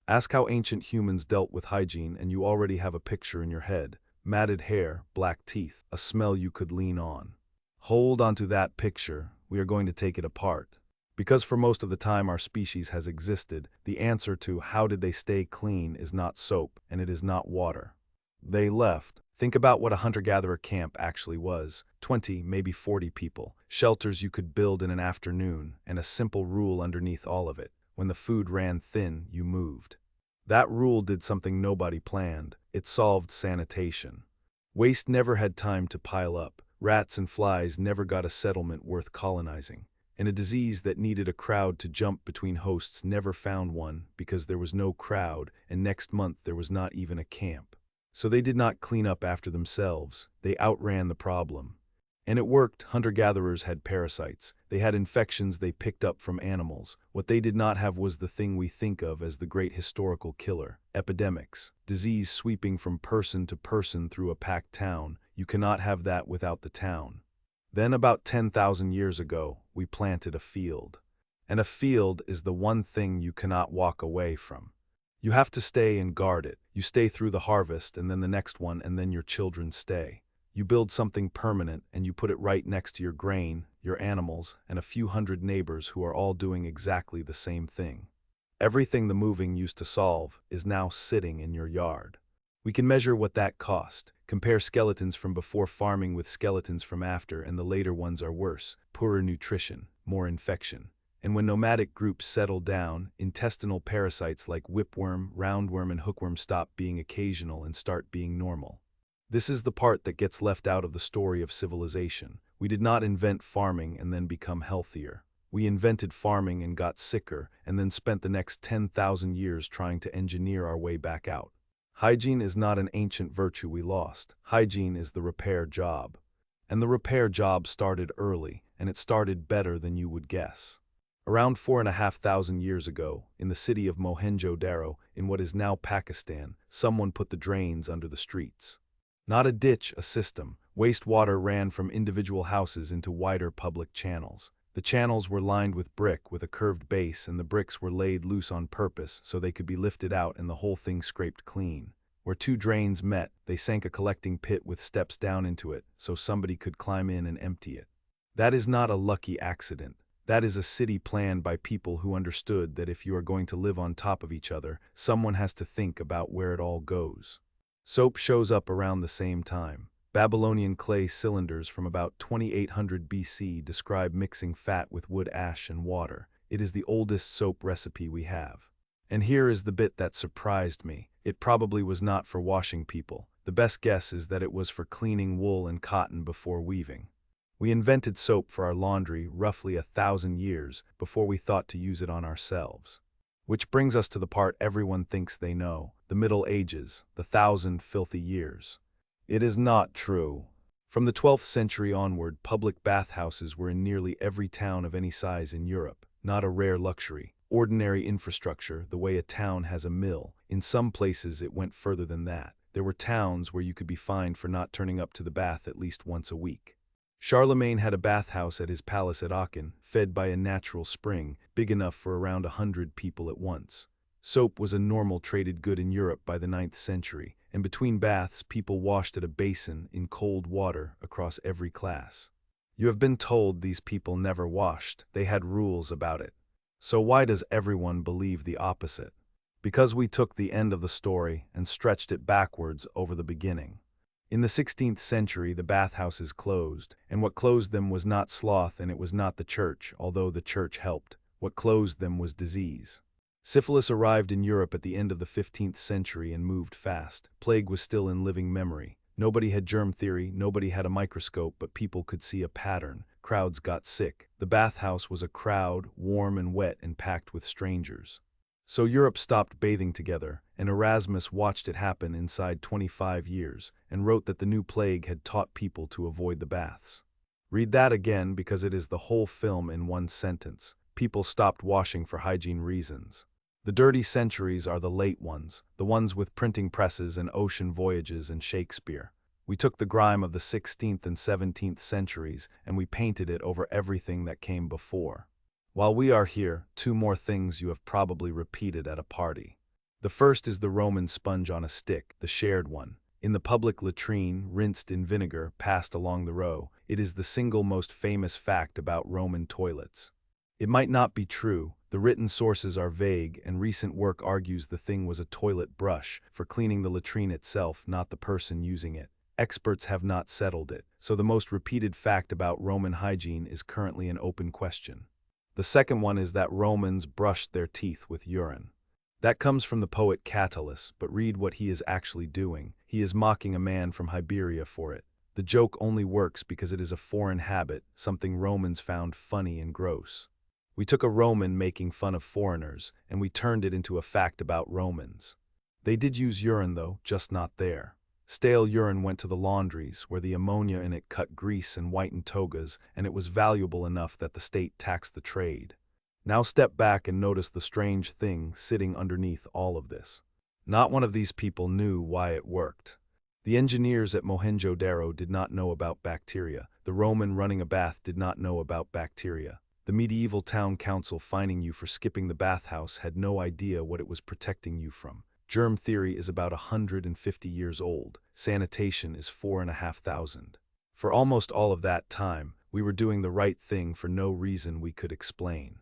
Ask how ancient humans dealt with hygiene and you already have a picture in your head. Matted hair, black teeth, a smell you could lean on. Hold onto that picture, we are going to take it apart. Because for most of the time our species has existed, the answer to how did they stay clean is not soap, and it is not water. They left. Think about what a hunter-gatherer camp actually was. 20, maybe 40 people. Shelters you could build in an afternoon, and a simple rule underneath all of it. When the food ran thin, you moved. That rule did something nobody planned. It solved sanitation. Waste never had time to pile up. Rats and flies never got a settlement worth colonizing. And a disease that needed a crowd to jump between hosts never found one because there was no crowd, and next month there was not even a camp. So they did not clean up after themselves. They outran the problem. And it worked. Hunter-gatherers had parasites. They had infections they picked up from animals. What they did not have was the thing we think of as the great historical killer: epidemics. Disease sweeping from person to person through a packed town. You cannot have that without the town. Then about 10,000 years ago, we planted a field. And a field is the one thing you cannot walk away from. You have to stay and guard it. You stay through the harvest and then the next one and then your children stay. You build something permanent and you put it right next to your grain, your animals, and a few hundred neighbors who are all doing exactly the same thing. Everything the moving used to solve is now sitting in your yard. We can measure what that cost. Compare skeletons from before farming with skeletons from after, and the later ones are worse. Poorer nutrition, more infection. And when nomadic groups settle down, intestinal parasites like whipworm, roundworm, and hookworm stop being occasional and start being normal. This is the part that gets left out of the story of civilization. We did not invent farming and then become healthier. We invented farming and got sicker, and then spent the next 10,000 years trying to engineer our way back out. Hygiene is not an ancient virtue we lost. Hygiene is the repair job. And the repair job started early, and it started better than you would guess. Around 4,500 years ago, in the city of Mohenjo-daro, in what is now Pakistan, someone put the drains under the streets. Not a ditch, a system. Wastewater ran from individual houses into wider public channels. The channels were lined with brick with a curved base, and the bricks were laid loose on purpose so they could be lifted out and the whole thing scraped clean. Where two drains met, they sank a collecting pit with steps down into it so somebody could climb in and empty it. That is not a lucky accident. That is a city planned by people who understood that if you are going to live on top of each other, someone has to think about where it all goes. Soap shows up around the same time. Babylonian clay cylinders from about 2800 BC describe mixing fat with wood ash and water. It is the oldest soap recipe we have. And here is the bit that surprised me. It probably was not for washing people. The best guess is that it was for cleaning wool and cotton before weaving. We invented soap for our laundry roughly 1,000 years before we thought to use it on ourselves. Which brings us to the part everyone thinks they know, the Middle Ages, the 1,000 filthy years. It is not true. From the 12th century onward, public bathhouses were in nearly every town of any size in Europe, not a rare luxury. Ordinary infrastructure, the way a town has a mill. In some places it went further than that. There were towns where you could be fined for not turning up to the bath at least once a week. Charlemagne had a bathhouse at his palace at Aachen, fed by a natural spring, big enough for around 100 people at once. Soap was a normal traded good in Europe by the 9th century, and between baths people washed at a basin in cold water across every class. You have been told these people never washed. They had rules about it. So why does everyone believe the opposite? Because we took the end of the story and stretched it backwards over the beginning. In the 16th century, the bathhouses closed, and what closed them was not sloth and it was not the church, although the church helped. What closed them was disease. Syphilis arrived in Europe at the end of the 15th century and moved fast. Plague was still in living memory. Nobody had germ theory, nobody had a microscope, but people could see a pattern. Crowds got sick. The bathhouse was a crowd, warm and wet and packed with strangers. So Europe stopped bathing together, and Erasmus watched it happen inside 25 years, and wrote that the new plague had taught people to avoid the baths. Read that again because it is the whole film in one sentence. People stopped washing for hygiene reasons. The dirty centuries are the late ones, the ones with printing presses and ocean voyages and Shakespeare. We took the grime of the 16th and 17th centuries and we painted it over everything that came before. While we are here, two more things you have probably repeated at a party. The first is the Roman sponge on a stick, the shared one. In the public latrine, rinsed in vinegar, passed along the row, it is the single most famous fact about Roman toilets. It might not be true, the written sources are vague, and recent work argues the thing was a toilet brush for cleaning the latrine itself, not the person using it. Experts have not settled it, so the most repeated fact about Roman hygiene is currently an open question. The second one is that Romans brushed their teeth with urine. That comes from the poet Catullus, but read what he is actually doing. He is mocking a man from Iberia for it. The joke only works because it is a foreign habit, something Romans found funny and gross. We took a Roman making fun of foreigners, and we turned it into a fact about Romans. They did use urine though, just not there. Stale urine went to the laundries, where the ammonia in it cut grease and whitened togas, and it was valuable enough that the state taxed the trade. Now step back and notice the strange thing sitting underneath all of this. Not one of these people knew why it worked. The engineers at Mohenjo-daro did not know about bacteria. The Roman running a bath did not know about bacteria. The medieval town council fining you for skipping the bathhouse had no idea what it was protecting you from. Germ theory is about 150 years old. Sanitation is 4,500. For almost all of that time, we were doing the right thing for no reason we could explain.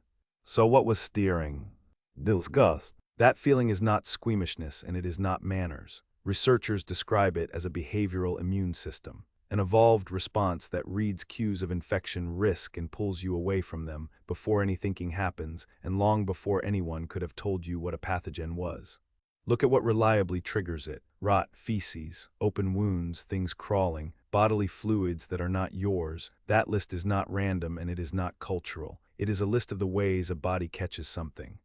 So what was steering? Disgust. That feeling is not squeamishness, and it is not manners. Researchers describe it as a behavioral immune system, an evolved response that reads cues of infection risk and pulls you away from them before any thinking happens and long before anyone could have told you what a pathogen was. Look at what reliably triggers it: rot, feces, open wounds, things crawling, bodily fluids that are not yours. That list is not random, and it is not cultural. It is a list of the ways a body catches something.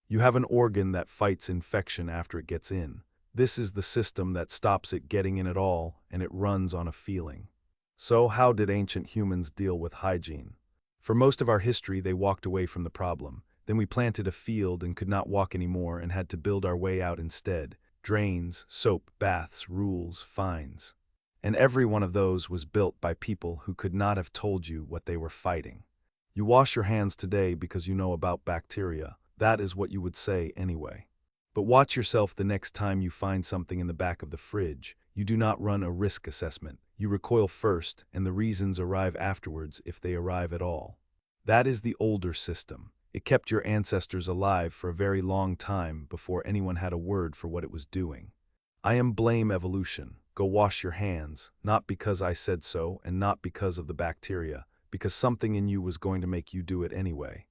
You have an organ that fights infection after it gets in. This is the system that stops it getting in at all, and it runs on a feeling. So how did ancient humans deal with hygiene? For most of our history, they walked away from the problem. Then we planted a field and could not walk anymore and had to build our way out instead. Drains, soap, baths, rules, fines. And every one of those was built by people who could not have told you what they were fighting. You wash your hands today because you know about bacteria. That is what you would say anyway. But watch yourself the next time you find something in the back of the fridge. You do not run a risk assessment. You recoil first, and the reasons arrive afterwards if they arrive at all. That is the older system. It kept your ancestors alive for a very long time before anyone had a word for what it was doing. I am blame evolution. Go wash your hands, not because I said so and not because of the bacteria, because something in you was going to make you do it anyway.